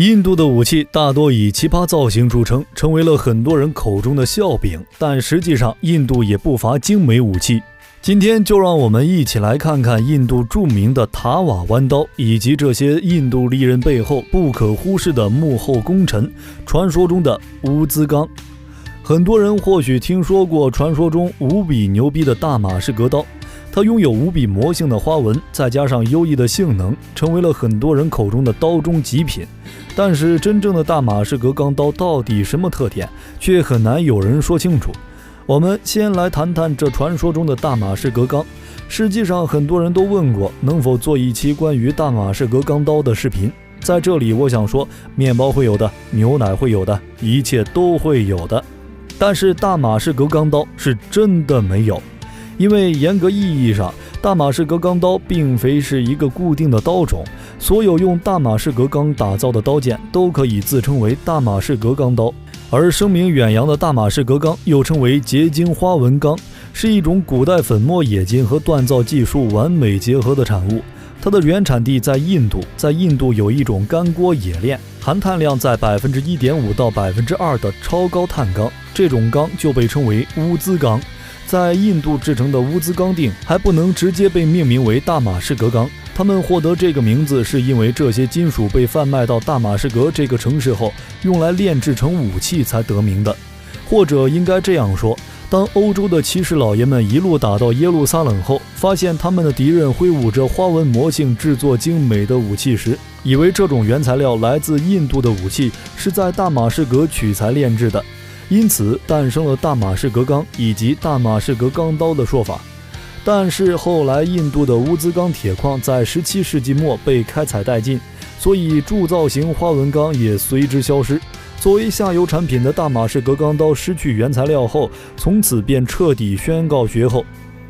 印度的武器大多以奇葩造型著称，成为了很多人口中的笑柄，但实际上印度也不乏精美武器。今天就让我们一起来看看印度著名的塔瓦弯刀，以及这些印度丽人背后不可忽视的幕后功臣，传说中的乌兹钢。很多人或许听说过传说中无比牛逼的大马士革刀，它拥有无比魔性的花纹，再加上优异的性能，成为了很多人口中的刀中极品。但是真正的大马士革钢刀到底什么特点，却很难有人说清楚。我们先来谈谈这传说中的大马士革钢。实际上很多人都问过能否做一期关于大马士革钢刀的视频，在这里我想说，面包会有的，牛奶会有的，一切都会有的。但是大马士革钢刀是真的没有，因为严格意义上，大马士革钢刀并非是一个固定的刀种，所有用大马士革钢打造的刀剑都可以自称为大马士革钢刀。而声名远扬的大马士革钢又称为结晶花纹钢，是一种古代粉末冶金和锻造技术完美结合的产物。它的原产地在印度，在印度有一种干锅冶炼，含碳量在 1.5% 到 2% 的超高碳钢，这种钢就被称为乌兹钢。在印度制成的乌兹钢锭还不能直接被命名为大马士革钢，他们获得这个名字是因为这些金属被贩卖到大马士革这个城市后，用来炼制成武器才得名的。或者应该这样说，当欧洲的骑士老爷们一路打到耶路撒冷后，发现他们的敌人挥舞着花纹魔性制作精美的武器时，以为这种原材料来自印度的武器是在大马士革取材炼制的，因此诞生了大马士革钢以及大马士革钢刀的说法。但是后来印度的乌兹钢铁矿在17世纪末被开采殆尽，所以铸造型花纹钢也随之消失。作为下游产品的大马士革钢刀失去原材料后，从此便彻底宣告绝后。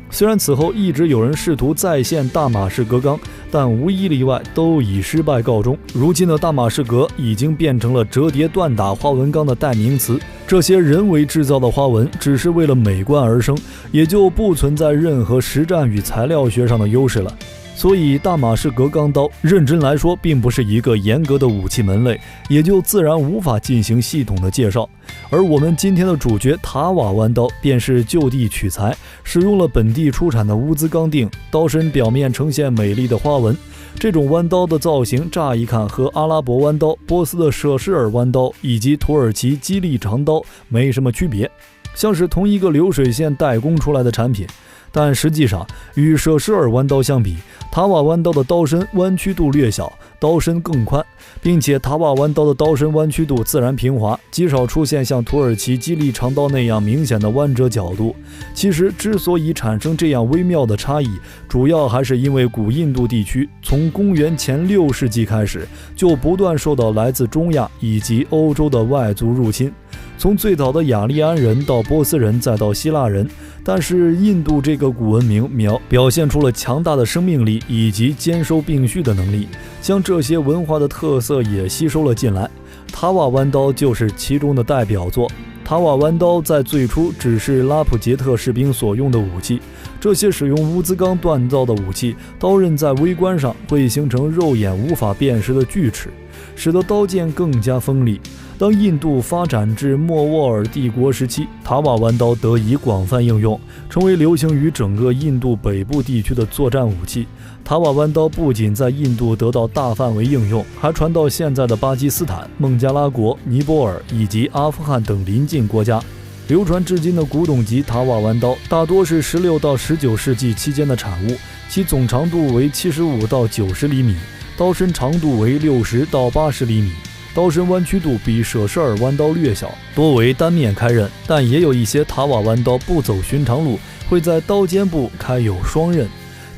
虽然此后一直有人试图再现大马士革钢，但无一例外都以失败告终。如今的大马士革已经变成了折叠锻打花纹钢的代名词，这些人为制造的花纹只是为了美观而生，也就不存在任何实战与材料学上的优势了。所以大马士革钢刀认真来说并不是一个严格的武器门类，也就自然无法进行系统的介绍。而我们今天的主角塔瓦弯刀便是就地取材，使用了本地出产的乌兹钢锭，刀身表面呈现美丽的花纹。这种弯刀的造型乍一看和阿拉伯弯刀、波斯的舍施尔弯刀以及土耳其基利长刀没什么区别，像是同一个流水线代工出来的产品。但实际上与舍施尔弯刀相比，塔瓦弯刀的刀身弯曲度略小，刀身更宽，并且塔瓦弯刀的刀身弯曲度自然平滑，极少出现像土耳其基利长刀那样明显的弯折角度。其实之所以产生这样微妙的差异，主要还是因为古印度地区从公元前6世纪开始就不断受到来自中亚以及欧洲的外族入侵，从最早的雅利安人到波斯人再到希腊人。但是印度这个古文明表现出了强大的生命力以及兼收并蓄的能力，将这些文化的特色也吸收了进来。塔瓦弯刀就是其中的代表作。塔瓦弯刀在最初只是拉普杰特士兵所用的武器，这些使用乌兹钢锻造的武器，刀刃在微观上会形成肉眼无法辨识的锯齿，使得刀剑更加锋利。当印度发展至莫卧儿帝国时期，塔瓦弯刀得以广泛应用，成为流行于整个印度北部地区的作战武器。塔瓦弯刀不仅在印度得到大范围应用，还传到现在的巴基斯坦、孟加拉国、尼泊尔以及阿富汗等邻近国家。流传至今的古董级塔瓦弯刀大多是16到19世纪期间的产物，其总长度为75到90厘米，刀身长度为60到80厘米。刀身弯曲度比舍施尔弯刀略小，多为单面开刃，但也有一些塔瓦弯刀不走寻常路，会在刀尖部开有双刃，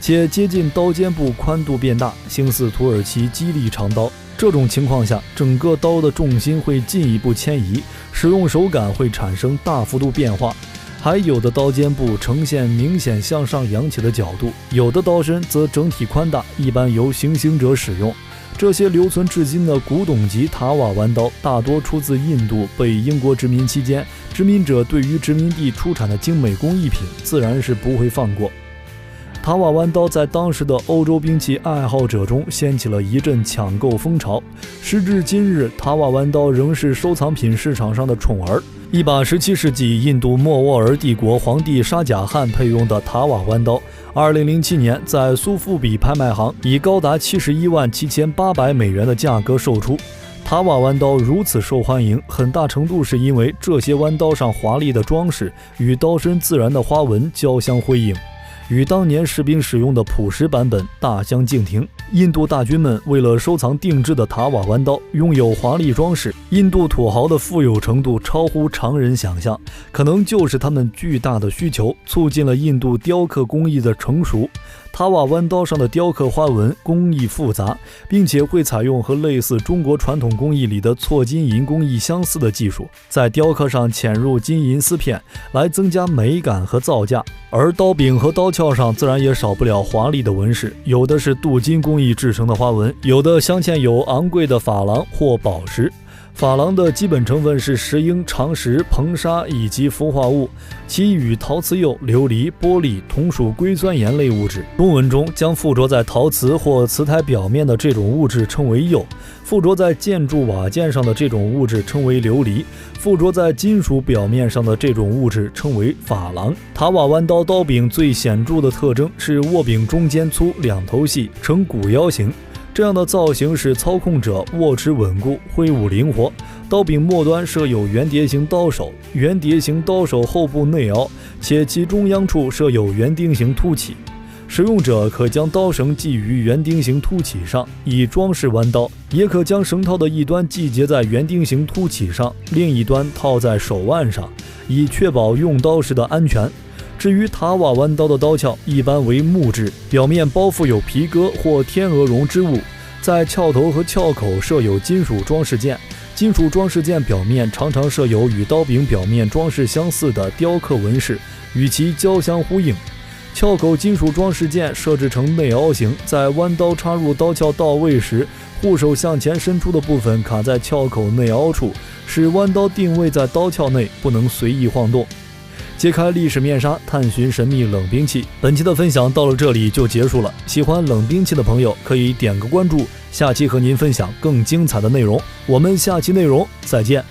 且接近刀尖部宽度变大，形似土耳其基利长刀。这种情况下，整个刀的重心会进一步迁移，使用手感会产生大幅度变化。还有的刀尖部呈现明显向上扬起的角度，有的刀身则整体宽大，一般由行刑者使用。这些留存至今的古董级塔瓦弯刀大多出自印度被英国殖民期间，殖民者对于殖民地出产的精美工艺品自然是不会放过。塔瓦弯刀在当时的欧洲兵器爱好者中掀起了一阵抢购风潮，时至今日，塔瓦弯刀仍是收藏品市场上的宠儿。一把17世纪印度莫卧儿帝国皇帝沙贾汗配用的塔瓦弯刀，2007年在苏富比拍卖行以高达71.78万美元的价格售出。塔瓦弯刀如此受欢迎，很大程度是因为这些弯刀上华丽的装饰与刀身自然的花纹交相辉映，与当年士兵使用的朴实版本大相径庭。印度大军们为了收藏定制的塔瓦弯刀，拥有华丽装饰。印度土豪的富有程度超乎常人想象，可能就是他们巨大的需求促进了印度雕刻工艺的成熟。塔瓦弯刀上的雕刻花纹工艺复杂，并且会采用和类似中国传统工艺里的错金银工艺相似的技术，在雕刻上嵌入金银丝片，来增加美感和造价。而刀柄和刀鞘上自然也少不了华丽的纹饰，有的是镀金工艺制成的花纹，有的镶嵌有昂贵的珐琅或宝石。珐琅的基本成分是石英、长石、硼砂以及氟化物，其与陶瓷釉、琉璃、玻璃同属硅酸盐类物质。中文中将附着在陶瓷或瓷台表面的这种物质称为釉，附着在建筑瓦件上的这种物质称为琉璃，附着在金属表面上的这种物质称为珐琅。塔瓦弯刀刀柄最显著的特征是握柄中间粗，两头细，呈鼓腰形。这样的造型使操控者握持稳固，挥舞灵活。刀柄末端设有圆碟形刀手，圆碟形刀手后部内凹，且其中央处设有圆钉形凸起。使用者可将刀绳系于圆钉形凸起上，以装饰弯刀，也可将绳套的一端系结在圆钉形凸起上，另一端套在手腕上，以确保用刀时的安全。至于塔瓦弯刀的刀鞘一般为木质，表面包覆有皮革或天鹅绒织物，在鞘头和鞘口设有金属装饰件，金属装饰件表面常常设有与刀柄表面装饰相似的雕刻纹饰，与其交相呼应。鞘口金属装饰件设置成内凹形，在弯刀插入刀鞘到位时，护手向前伸出的部分卡在鞘口内凹处，使弯刀定位在刀鞘内，不能随意晃动。揭开历史面纱，探寻神秘冷兵器。本期的分享到了这里就结束了，喜欢冷兵器的朋友可以点个关注，下期和您分享更精彩的内容。我们下期内容再见。